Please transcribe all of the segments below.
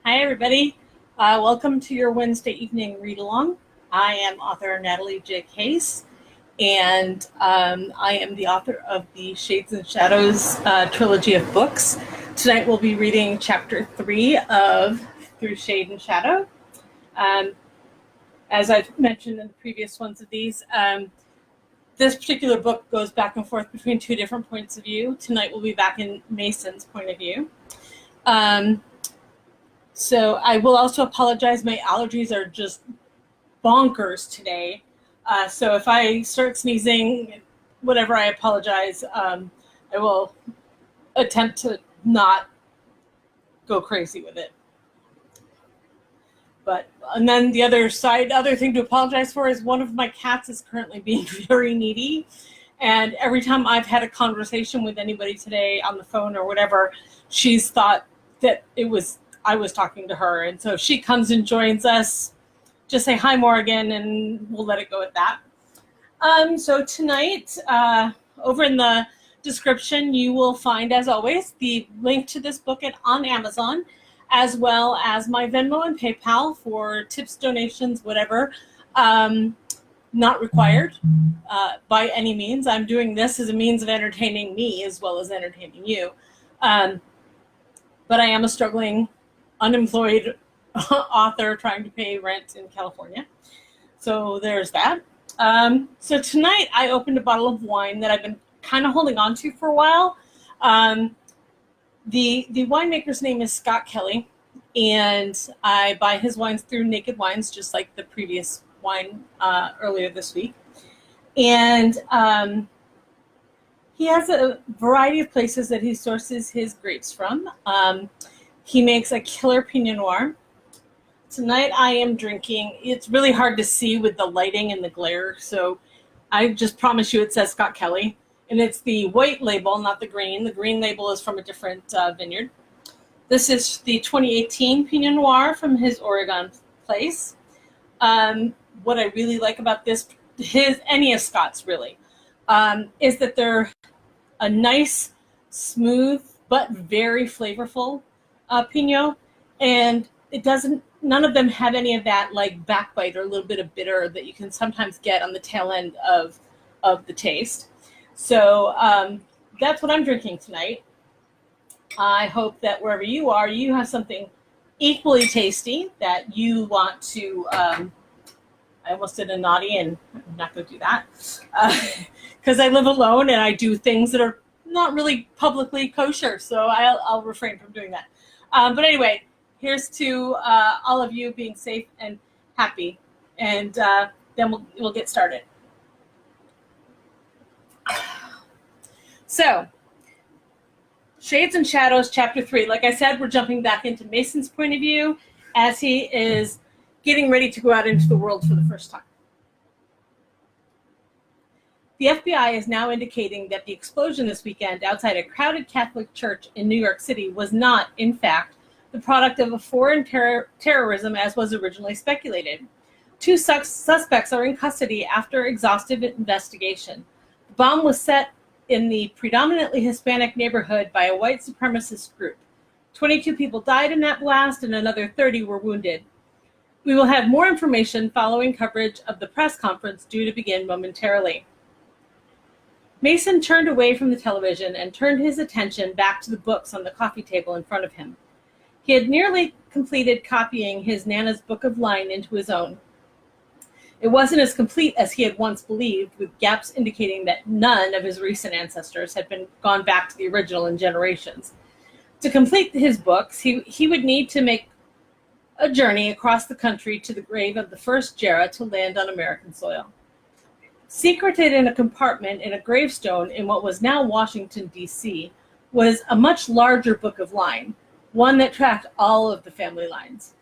Hi, everybody. Welcome to your Wednesday evening read-along. I am author Natalie J Case, and I am the author of the Shades and Shadows trilogy of books. Tonight we'll be reading Chapter 3 of Through Shade and Shadow. As I've mentioned in the previous ones of these, this particular book goes back and forth between two different points of view. Tonight we'll be back in Mason's point of view. So I will also apologize. My allergies are just bonkers today. So if I start sneezing, whatever, I apologize. I will attempt to not go crazy with it. And then the other thing to apologize for is one of my cats is currently being very needy. And every time I've had a conversation with anybody today on the phone or whatever, she's thought that I was talking to her. And so if she comes and joins us, just say hi, Morgan, and we'll let it go at that. So tonight, over in the description, you will find, as always, the link to this book on Amazon, as well as my Venmo and PayPal for tips, donations, whatever. Not required by any means. I'm doing this as a means of entertaining me as well as entertaining you. But I am a struggling, unemployed author trying to pay rent in California. So there's that. So tonight I opened a bottle of wine that I've been kind of holding on to for a while. The winemaker's name is Scott Kelly, and I buy his wines through Naked Wines, just like the previous wine earlier this week. And he has a variety of places that he sources his grapes from. He makes a killer Pinot Noir. Tonight I am drinking, it's really hard to see with the lighting and the glare, so I just promise you it says Scott Kelly. And it's the white label, not the green. The green label is from a different vineyard. This is the 2018 Pinot Noir from his Oregon place. What I really like about any of Scott's really, is that they're a nice, smooth, but very flavorful Pinot. And none of them have any of that like backbite or a little bit of bitter that you can sometimes get on the tail end of the taste. So that's what I'm drinking tonight. I hope that wherever you are, you have something equally tasty that you want to, I almost did a naughty and I'm not going to do that because I live alone and I do things that are not really publicly kosher. So I'll refrain from doing that. But anyway, here's to all of you being safe and happy. And then we'll get started. So, Shades and Shadows, Chapter 3. Like I said, we're jumping back into Mason's point of view as he is getting ready to go out into the world for the first time. The FBI is now indicating that the explosion this weekend outside a crowded Catholic church in New York City was not, in fact, the product of a foreign terrorism as was originally speculated. Two suspects are in custody after exhaustive investigation. The bomb was set in the predominantly Hispanic neighborhood by a white supremacist group. 22 people died in that blast and another 30 were wounded. We will have more information following coverage of the press conference due to begin momentarily. Mason turned away from the television and turned his attention back to the books on the coffee table in front of him. He had nearly completed copying his Nana's book of line into his own. It wasn't as complete as he had once believed, with gaps indicating that none of his recent ancestors had gone back to the original in generations. To complete his books, he would need to make a journey across the country to the grave of the first Jera to land on American soil. Secreted in a compartment in a gravestone in what was now Washington, D.C., was a much larger book of line, one that tracked all of the family lines.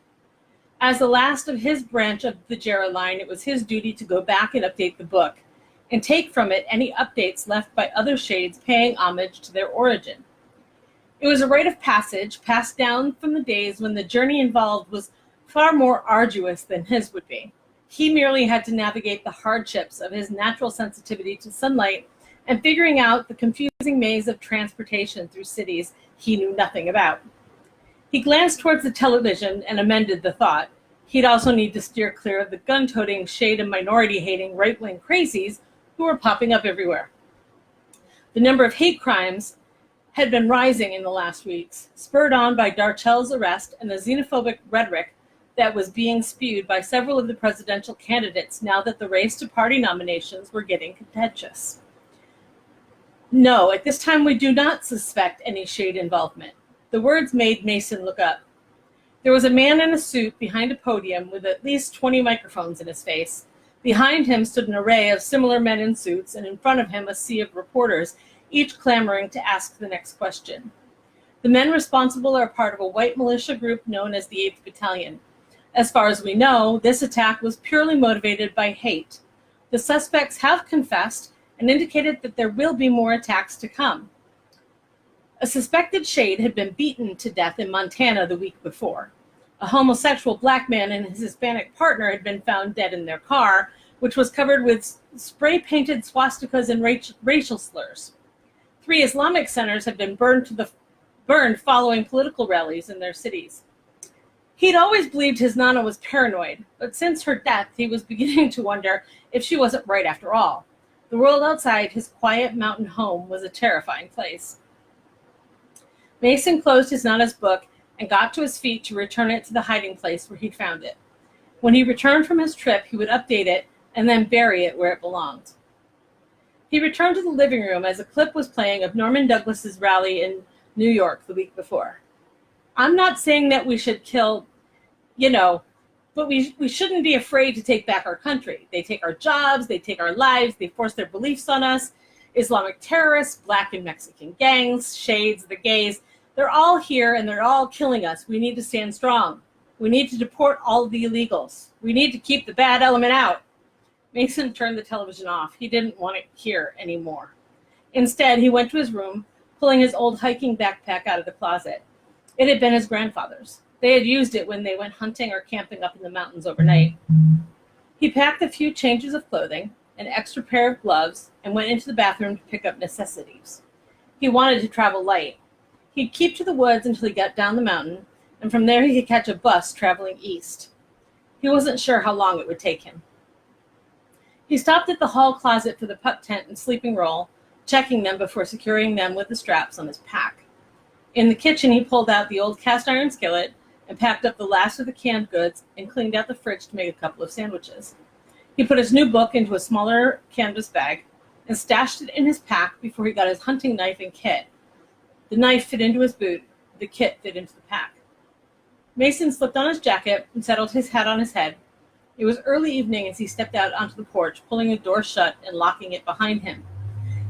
As the last of his branch of the Jera line, it was his duty to go back and update the book, and take from it any updates left by other shades paying homage to their origin. It was a rite of passage passed down from the days when the journey involved was far more arduous than his would be. He merely had to navigate the hardships of his natural sensitivity to sunlight and figuring out the confusing maze of transportation through cities he knew nothing about. He glanced towards the television and amended the thought. He'd also need to steer clear of the gun-toting, shade and minority-hating right-wing crazies who were popping up everywhere. The number of hate crimes had been rising in the last weeks, spurred on by Darchel's arrest and the xenophobic rhetoric that was being spewed by several of the presidential candidates now that the race to party nominations were getting contentious. No, at this time we do not suspect any shade involvement. The words made Mason look up. There was a man in a suit behind a podium with at least 20 microphones in his face. Behind him stood an array of similar men in suits, and in front of him a sea of reporters, each clamoring to ask the next question. The men responsible are part of a white militia group known as the 8th Battalion. As far as we know, this attack was purely motivated by hate. The suspects have confessed and indicated that there will be more attacks to come. A suspected shade had been beaten to death in Montana the week before. A homosexual black man and his Hispanic partner had been found dead in their car, which was covered with spray-painted swastikas and racial slurs. 3 Islamic centers had been burned following political rallies in their cities. He'd always believed his Nana was paranoid, but since her death, he was beginning to wonder if she wasn't right after all. The world outside his quiet mountain home was a terrifying place. Mason closed his Nana's book and got to his feet to return it to the hiding place where he'd found it. When he returned from his trip, he would update it and then bury it where it belonged. He returned to the living room as a clip was playing of Norman Douglas's rally in New York the week before. I'm not saying that we should kill, but we shouldn't be afraid to take back our country. They take our jobs, they take our lives, they force their beliefs on us. Islamic terrorists, black and Mexican gangs, shades, the gays, they're all here and they're all killing us. We need to stand strong. We need to deport all of the illegals. We need to keep the bad element out. Mason turned the television off. He didn't want to hear anymore. Instead, he went to his room, pulling his old hiking backpack out of the closet. It had been his grandfather's. They had used it when they went hunting or camping up in the mountains overnight. He packed a few changes of clothing, an extra pair of gloves, and went into the bathroom to pick up necessities. He wanted to travel light. He'd keep to the woods until he got down the mountain, and from there he could catch a bus traveling east. He wasn't sure how long it would take him. He stopped at the hall closet for the pup tent and sleeping roll, checking them before securing them with the straps on his pack. In the kitchen, he pulled out the old cast iron skillet and packed up the last of the canned goods and cleaned out the fridge to make a couple of sandwiches. He put his new book into a smaller canvas bag and stashed it in his pack before he got his hunting knife and kit. The knife fit into his boot. The kit fit into the pack. Mason slipped on his jacket and settled his hat on his head. It was early evening as he stepped out onto the porch, pulling the door shut and locking it behind him.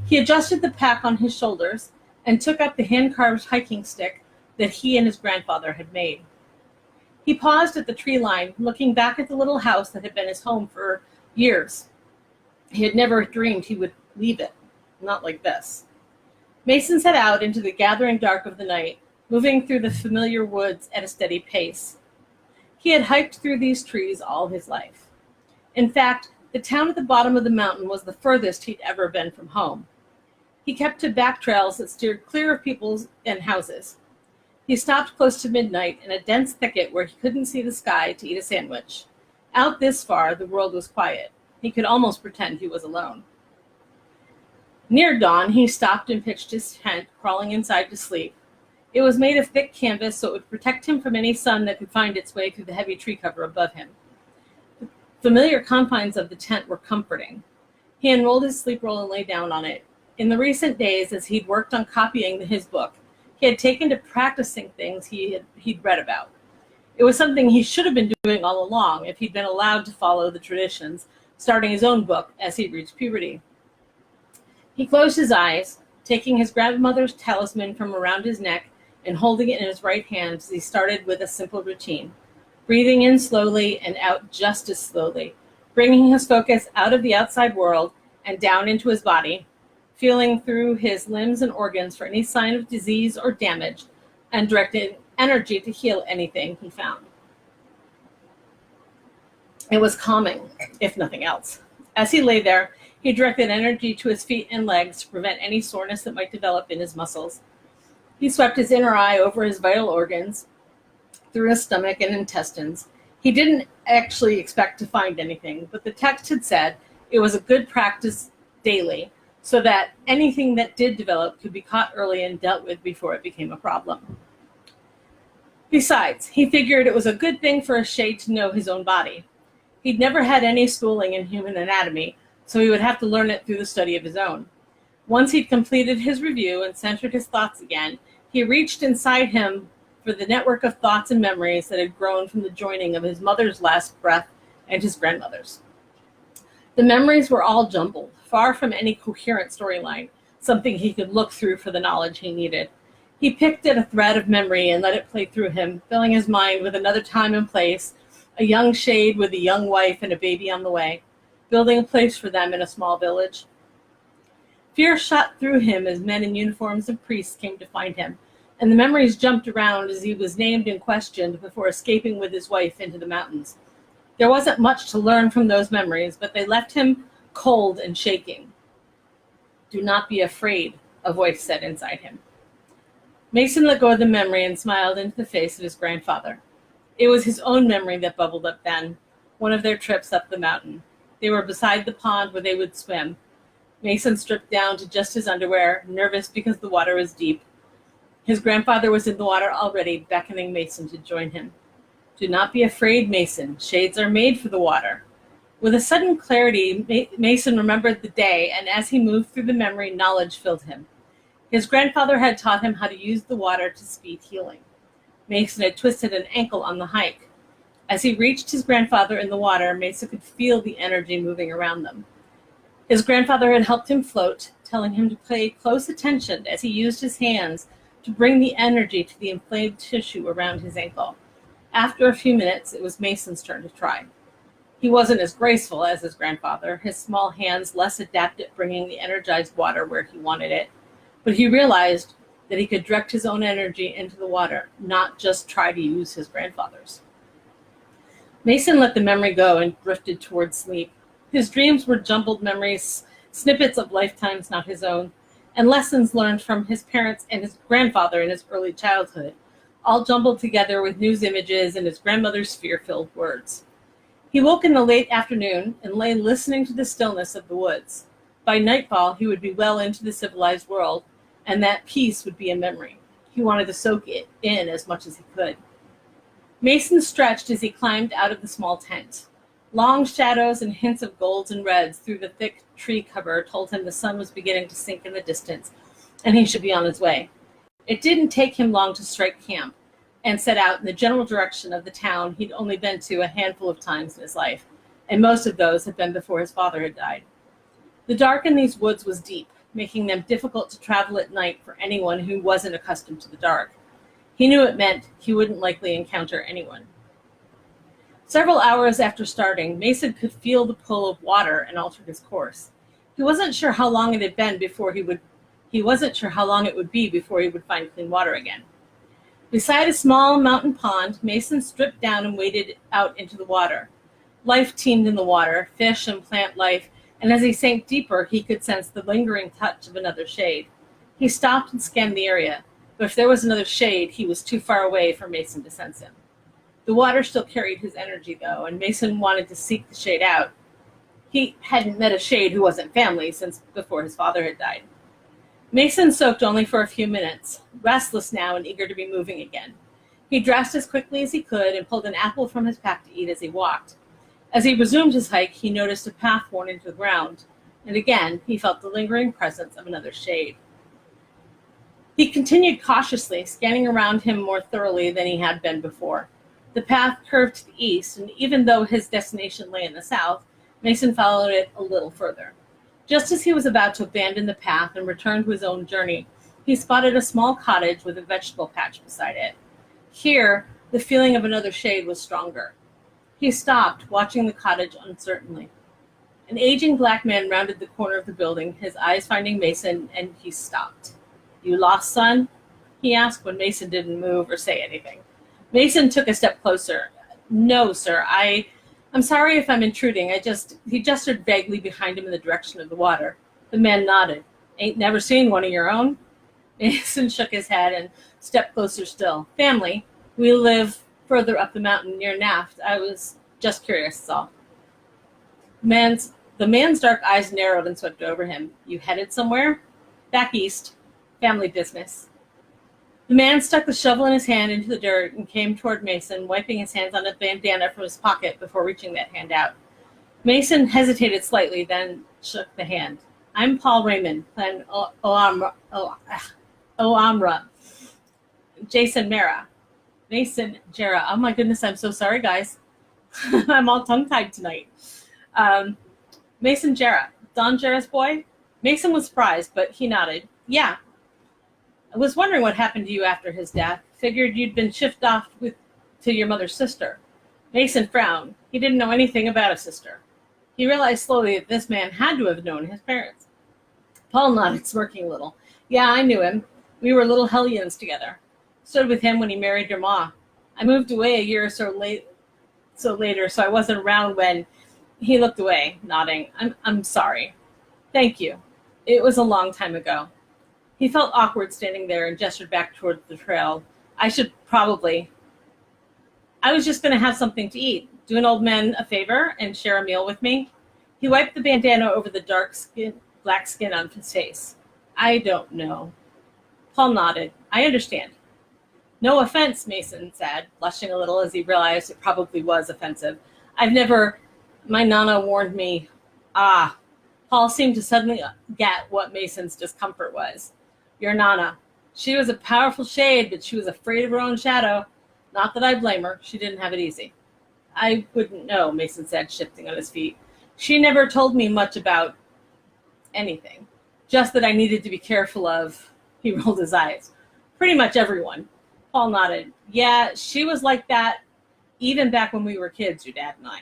He adjusted the pack on his shoulders and took up the hand-carved hiking stick that he and his grandfather had made. He paused at the tree line, looking back at the little house that had been his home for years. He had never dreamed he would leave it, not like this. Mason set out into the gathering dark of the night, moving through the familiar woods at a steady pace. He had hiked through these trees all his life. In fact, the town at the bottom of the mountain was the furthest he'd ever been from home. He kept to back trails that steered clear of people and houses. He stopped close to midnight in a dense thicket where he couldn't see the sky to eat a sandwich. Out this far, the world was quiet. He could almost pretend he was alone. Near dawn, he stopped and pitched his tent, crawling inside to sleep. It was made of thick canvas, so it would protect him from any sun that could find its way through the heavy tree cover above him. The familiar confines of the tent were comforting. He unrolled his sleep roll and lay down on it. In the recent days, as he'd worked on copying his book, he had taken to practicing things he'd read about. It was something he should have been doing all along if he'd been allowed to follow the traditions, starting his own book as he reached puberty. He closed his eyes, taking his grandmother's talisman from around his neck and holding it in his right hand as he started with a simple routine, breathing in slowly and out just as slowly, bringing his focus out of the outside world and down into his body, feeling through his limbs and organs for any sign of disease or damage, and directing energy to heal anything he found. It was calming, if nothing else. As he lay there, he directed energy to his feet and legs to prevent any soreness that might develop in his muscles. He swept his inner eye over his vital organs, through his stomach and intestines. He didn't actually expect to find anything, but the text had said it was a good practice daily so that anything that did develop could be caught early and dealt with before it became a problem. Besides, he figured it was a good thing for a shade to know his own body. He'd never had any schooling in human anatomy, so he would have to learn it through the study of his own. Once he'd completed his review and centered his thoughts again, he reached inside him for the network of thoughts and memories that had grown from the joining of his mother's last breath and his grandmother's. The memories were all jumbled, far from any coherent storyline, something he could look through for the knowledge he needed. He picked at a thread of memory and let it play through him, filling his mind with another time and place, a young shade with a young wife and a baby on the way, building a place for them in a small village. Fear shot through him as men in uniforms and priests came to find him, and the memories jumped around as he was named and questioned before escaping with his wife into the mountains. There wasn't much to learn from those memories, but they left him cold and shaking. "Do not be afraid," a voice said inside him. Mason let go of the memory and smiled into the face of his grandfather. It was his own memory that bubbled up then, one of their trips up the mountain. They were beside the pond where they would swim. Mason stripped down to just his underwear, nervous because the water was deep. His grandfather was in the water already, beckoning Mason to join him. "Do not be afraid, Mason. Shades are made for the water." With a sudden clarity, Mason remembered the day, and as he moved through the memory, knowledge filled him. His grandfather had taught him how to use the water to speed healing. Mason had twisted an ankle on the hike. As he reached his grandfather in the water, Mason could feel the energy moving around them. His grandfather had helped him float, telling him to pay close attention as he used his hands to bring the energy to the inflamed tissue around his ankle. After a few minutes, it was Mason's turn to try. He wasn't as graceful as his grandfather, his small hands less adept at bringing the energized water where he wanted it, but he realized that he could direct his own energy into the water, not just try to use his grandfather's. Mason let the memory go and drifted towards sleep. His dreams were jumbled memories, snippets of lifetimes not his own, and lessons learned from his parents and his grandfather in his early childhood, all jumbled together with news images and his grandmother's fear-filled words. He woke in the late afternoon and lay listening to the stillness of the woods. By nightfall, he would be well into the civilized world, and that peace would be a memory. He wanted to soak it in as much as he could. Mason stretched as he climbed out of the small tent. Long shadows and hints of golds and reds through the thick tree cover told him the sun was beginning to sink in the distance, and he should be on his way. It didn't take him long to strike camp and set out in the general direction of the town he'd only been to a handful of times in his life, and most of those had been before his father had died. The dark in these woods was deep, making them difficult to travel at night for anyone who wasn't accustomed to the dark. He knew it meant he wouldn't likely encounter anyone. Several hours after starting, Mason could feel the pull of water and altered his course. He wasn't sure how long it had been before he wasn't sure how long it would be before he would find clean water again. Beside a small mountain pond, Mason stripped down and waded out into the water. Life teemed in the water, fish and plant life, and as he sank deeper, he could sense the lingering touch of another shade. He stopped and scanned the area, but if there was another shade, he was too far away for Mason to sense him. The water still carried his energy, though, and Mason wanted to seek the shade out. He hadn't met a shade who wasn't family since before his father had died. Mason soaked only for a few minutes, restless now and eager to be moving again. He dressed as quickly as he could and pulled an apple from his pack to eat as he walked. As he resumed his hike, he noticed a path worn into the ground, and again he felt the lingering presence of another shade. He continued cautiously, scanning around him more thoroughly than he had been before. The path curved to the east, and even though his destination lay in the south, Mason followed it a little further. Just as he was about to abandon the path and return to his own journey, he spotted a small cottage with a vegetable patch beside it. Here, the feeling of another shade was stronger. He stopped, watching the cottage uncertainly. An aging black man rounded the corner of the building, his eyes finding Mason, and he stopped. "You lost, son?" he asked when Mason didn't move or say anything. Mason took a step closer. "No, sir, I'm sorry if I'm intruding. He gestured vaguely behind him in the direction of the water. The man nodded. "Ain't never seen one of your own?" Mason shook his head and stepped closer still. "Family. We live further up the mountain near Naft. I was just curious, that's all. The man's dark eyes narrowed and swept over him. You headed somewhere? Back east. Family business. The man stuck the shovel in his hand into the dirt and came toward Mason, wiping his hands on a bandana from his pocket before reaching that hand out. Mason hesitated slightly, then shook the hand. I'm Paul Raymond, Clan Oamra. Jason Mara. Mason Jera. Oh my goodness, I'm so sorry, guys. I'm all tongue-tied tonight. Mason Jera. Don Jera's boy? Mason was surprised, but he nodded. Yeah. I was wondering what happened to you after his death. Figured you'd been shipped off to your mother's sister. Mason frowned. He didn't know anything about a sister. He realized slowly that this man had to have known his parents. Paul nodded, smirking a little. Yeah, I knew him. We were little hellions together. Stood with him when he married your ma. I moved away a year or so later, so I wasn't around when he looked away, nodding. I'm sorry. Thank you. It was a long time ago. He felt awkward standing there and gestured back toward the trail. I was just going to have something to eat. Do an old man a favor and share a meal with me? He wiped the bandana over the black skin on his face. I don't know. Paul nodded. I understand. No offense, Mason said, blushing a little as he realized it probably was offensive. My Nana warned me. Paul seemed to suddenly get what Mason's discomfort was. Your Nana. She was a powerful shade, but she was afraid of her own shadow. Not that I blame her. She didn't have it easy. I wouldn't know, Mason said, shifting on his feet. She never told me much about anything. Just that I needed to be careful of, he rolled his eyes, pretty much everyone. Paul nodded. Yeah, she was like that even back when we were kids, your dad and I.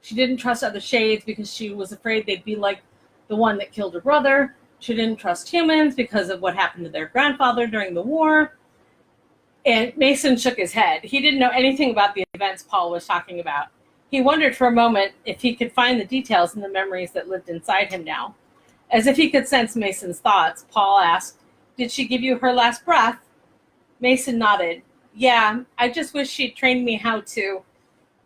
She didn't trust other shades because she was afraid they'd be like the one that killed her brother. She didn't trust humans because of what happened to their grandfather during the war. And Mason shook his head. He didn't know anything about the events Paul was talking about. He wondered for a moment if he could find the details in the memories that lived inside him now. As if he could sense Mason's thoughts, Paul asked, Did she give you her last breath? Mason nodded. Yeah, I just wish she'd trained me how to.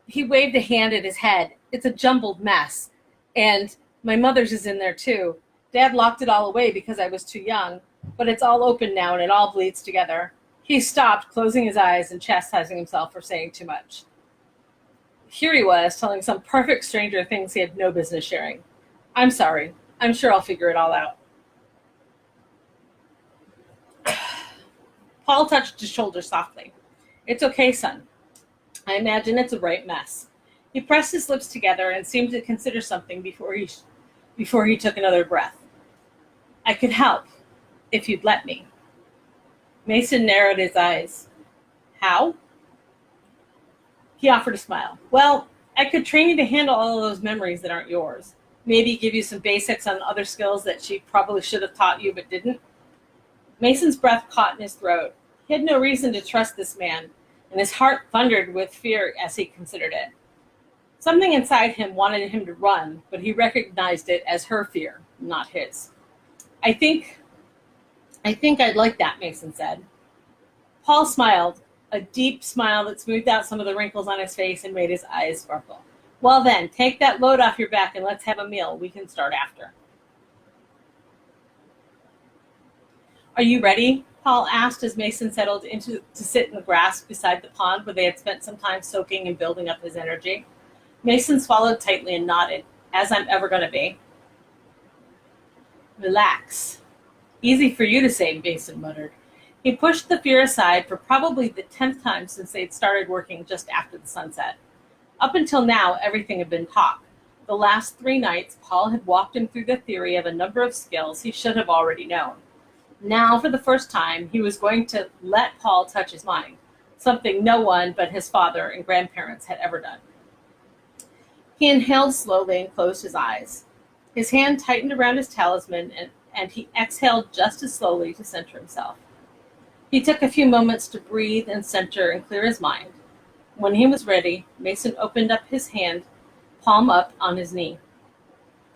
He waved a hand at his head. It's a jumbled mess. And my mother's is in there too. Dad locked it all away because I was too young, but it's all open now and it all bleeds together. He stopped, closing his eyes and chastising himself for saying too much. Here he was, telling some perfect stranger things he had no business sharing. I'm sorry. I'm sure I'll figure it all out. Paul touched his shoulder softly. It's okay, son. I imagine it's a right mess. He pressed his lips together and seemed to consider something before he took another breath. I could help, if you'd let me. Mason narrowed his eyes. How? He offered a smile. Well, I could train you to handle all of those memories that aren't yours. Maybe give you some basics on other skills that she probably should have taught you but didn't. Mason's breath caught in his throat. He had no reason to trust this man, and his heart thundered with fear as he considered it. Something inside him wanted him to run, but he recognized it as her fear, not his. I think I'd like that, Mason said. Paul smiled, a deep smile that smoothed out some of the wrinkles on his face and made his eyes sparkle. Well then, take that load off your back and let's have a meal. We can start after. Are you ready? Paul asked as Mason settled to sit in the grass beside the pond where they had spent some time soaking and building up his energy. Mason swallowed tightly and nodded, as I'm ever going to be. Relax. Easy for you to say, Mason muttered. He pushed the fear aside for probably the 10th time since they'd started working just after the sunset. Up until now, everything had been talk. The last 3 nights, Paul had walked him through the theory of a number of skills he should have already known. Now, for the first time, he was going to let Paul touch his mind, something no one but his father and grandparents had ever done. He inhaled slowly and closed his eyes. His hand tightened around his talisman, and he exhaled just as slowly to center himself. He took a few moments to breathe and center and clear his mind. When he was ready, Mason opened up his hand, palm up on his knee.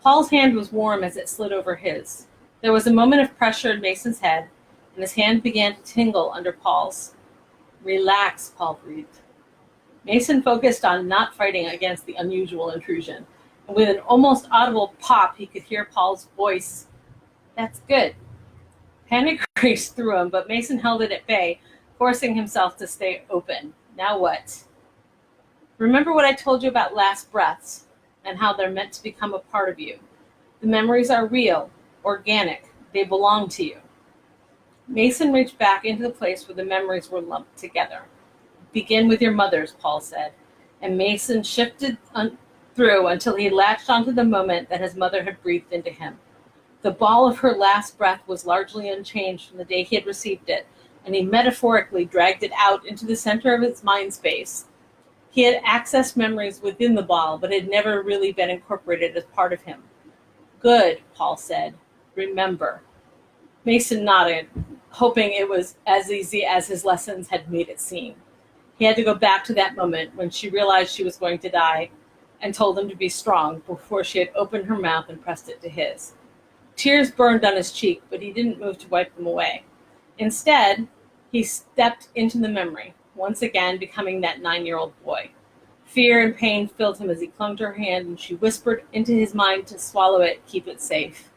Paul's hand was warm as it slid over his. There was a moment of pressure in Mason's head, and his hand began to tingle under Paul's. Relax, Paul breathed. Mason focused on not fighting against the unusual intrusion, and with an almost audible pop, he could hear Paul's voice. "That's good." Panic raced through him, but Mason held it at bay, forcing himself to stay open. Now what? "Remember what I told you about last breaths and how they're meant to become a part of you. The memories are real, organic, they belong to you." Mason reached back into the place where the memories were lumped together. "Begin with your mother's," Paul said, and Mason shifted through until he latched onto the moment that his mother had breathed into him. The ball of her last breath was largely unchanged from the day he had received it, and he metaphorically dragged it out into the center of his mind space. He had accessed memories within the ball, but had never really been incorporated as part of him. "Good," Paul said. "Remember." Mason nodded, hoping it was as easy as his lessons had made it seem. He had to go back to that moment when she realized she was going to die and told him to be strong before she had opened her mouth and pressed it to his. Tears burned on his cheek, but he didn't move to wipe them away. Instead, he stepped into the memory, once again becoming that 9-year-old boy. Fear and pain filled him as he clung to her hand, and she whispered into his mind to swallow it, keep it safe.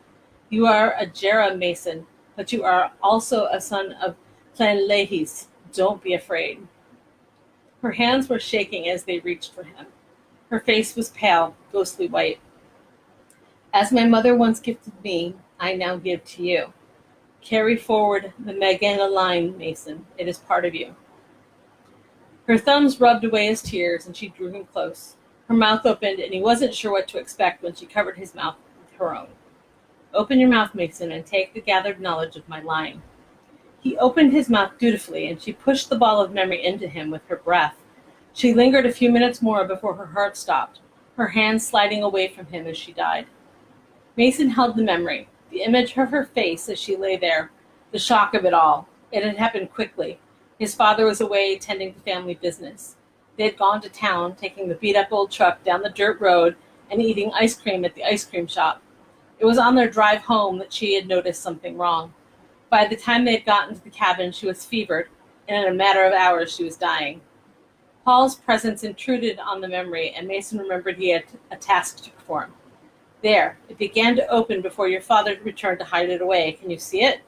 "You are a Jera, Mason, but you are also a son of Planlehis. Don't be afraid." Her hands were shaking as they reached for him. Her face was pale, ghostly white. "As my mother once gifted me, I now give to you. Carry forward the Magana line, Mason. It is part of you." Her thumbs rubbed away his tears, and she drew him close. Her mouth opened, and he wasn't sure what to expect when she covered his mouth with her own. "Open your mouth, Mason, and take the gathered knowledge of my line." He opened his mouth dutifully, and she pushed the ball of memory into him with her breath. She lingered a few minutes more before her heart stopped, her hands sliding away from him as she died. Mason held the memory, the image of her face as she lay there, the shock of it all. It had happened quickly. His father was away tending to family business. They had gone to town, taking the beat-up old truck down the dirt road and eating ice cream at the ice cream shop. It was on their drive home that she had noticed something wrong. By the time they had gotten to the cabin, she was fevered, and in a matter of hours she was dying. Paul's presence intruded on the memory, and Mason remembered he had a task to perform. "There, it began to open before your father returned to hide it away. Can you see it?"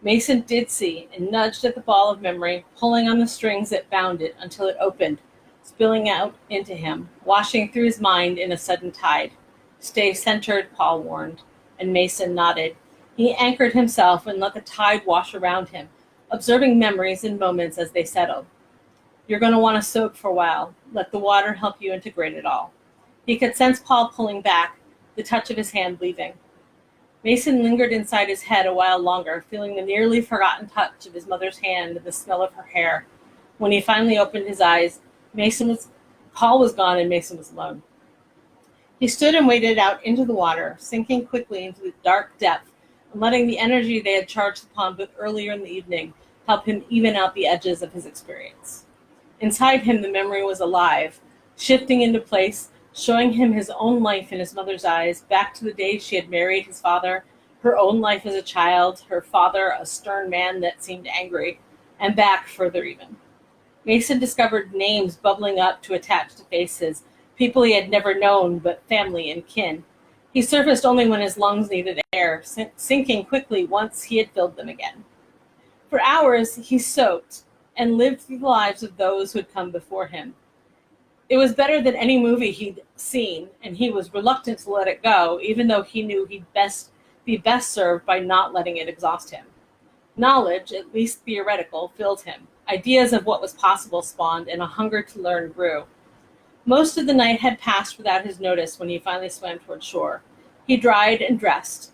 Mason did see, and nudged at the ball of memory, pulling on the strings that bound it until it opened, spilling out into him, washing through his mind in a sudden tide. "Stay centered," Paul warned, and Mason nodded. He anchored himself and let the tide wash around him, observing memories and moments as they settled. "You're going to want to soak for a while. Let the water help you integrate it all." He could sense Paul pulling back, the touch of his hand leaving. Mason lingered inside his head a while longer, feeling the nearly forgotten touch of his mother's hand and the smell of her hair. When he finally opened his eyes, Paul was gone and Mason was alone. He stood and waded out into the water, sinking quickly into the dark depth and letting the energy they had charged the pond with earlier in the evening help him even out the edges of his experience. Inside him, the memory was alive, shifting into place, showing him his own life in his mother's eyes, back to the day she had married his father, her own life as a child, her father a stern man that seemed angry, and back further even. Mason discovered names bubbling up to attach to faces, people he had never known but family and kin. He surfaced only when his lungs needed air, sinking quickly once he had filled them again. For hours he soaked and lived through the lives of those who had come before him. It was better than any movie he'd seen, and he was reluctant to let it go, even though he knew he'd be best served by not letting it exhaust him. Knowledge, at least theoretical, filled him. Ideas of what was possible spawned, and a hunger to learn grew. Most of the night had passed without his notice when he finally swam toward shore. He dried and dressed.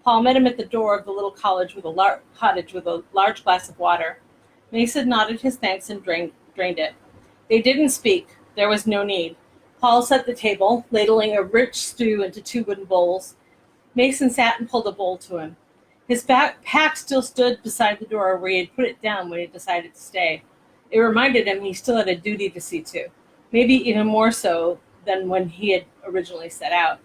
Paul met him at the door of the little cottage with a large glass of water. Mason nodded his thanks and drained it. They didn't speak. There was no need. Paul set the table, ladling a rich stew into 2 wooden bowls. Mason sat and pulled a bowl to him. His pack still stood beside the door where he had put it down when he decided to stay. It reminded him he still had a duty to see to, maybe even more so than when he had originally set out.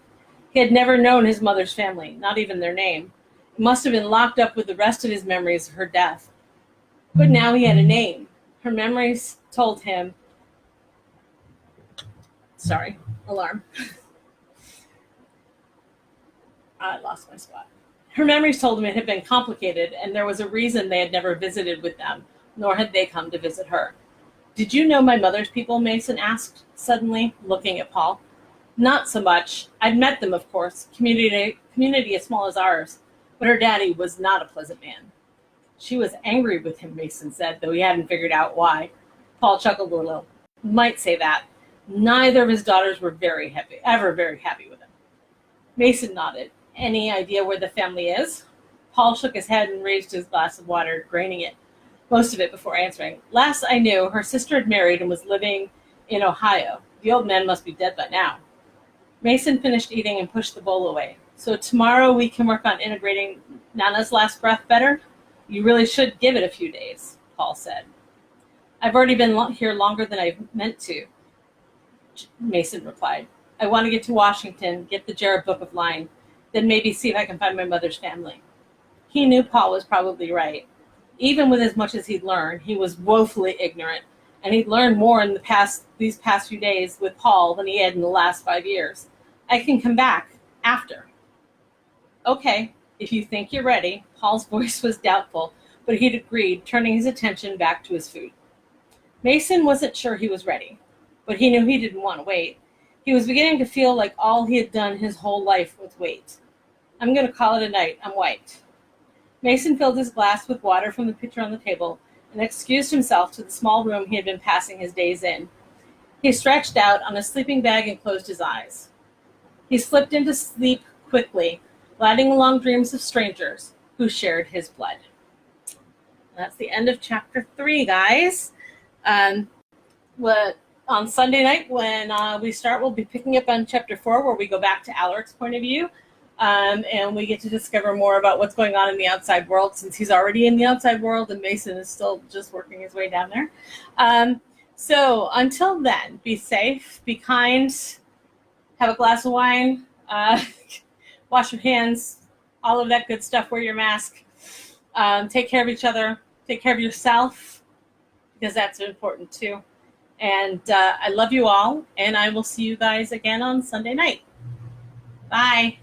He had never known his mother's family, not even their name. It must have been locked up with the rest of his memories of her death. But now he had a name. Her memories told him Sorry, alarm. I lost my spot. Her memories told him it had been complicated, and there was a reason they had never visited with them, nor had they come to visit her. Did you know my mother's people? Mason asked, suddenly, looking at Paul. Not so much. I'd met them, of course, community as small as ours, but her daddy was not a pleasant man. She was angry with him, Mason said, though he hadn't figured out why. Paul chuckled a little. Might say that. Neither of his daughters were ever very happy with him. Mason nodded. Any idea where the family is? Paul shook his head and raised his glass of water, draining it, most of it before answering. Last I knew, her sister had married and was living in Ohio. The old man must be dead by now. Mason finished eating and pushed the bowl away. So tomorrow we can work on integrating Nana's last breath better? You really should give it a few days, Paul said. I've already been here longer than I've meant to, Mason replied. I want to get to Washington, get the Jarrett Book of Line, then maybe see if I can find my mother's family. He knew Paul was probably right. Even with as much as he'd learned, he was woefully ignorant, and he'd learned more in these past few days with Paul than he had in the last 5 years. I can come back after. Okay, if you think you're ready. Paul's voice was doubtful, but he'd agreed, turning his attention back to his food. Mason wasn't sure he was ready, but he knew he didn't want to wait. He was beginning to feel like all he had done his whole life was wait. I'm going to call it a night. I'm white. Mason filled his glass with water from the pitcher on the table and excused himself to the small room he had been passing his days in. He stretched out on a sleeping bag and closed his eyes. He slipped into sleep quickly, gliding along dreams of strangers who shared his blood. That's the end of chapter 3, guys. On Sunday night, when we start, we'll be picking up on chapter 4, where we go back to Alaric's point of view, and we get to discover more about what's going on in the outside world, since he's already in the outside world and Mason is still just working his way down there. So until then, be safe, be kind, have a glass of wine, wash your hands, all of that good stuff, wear your mask, take care of each other, take care of yourself, because that's important too. And I love you all, and I will see you guys again on Sunday night. Bye.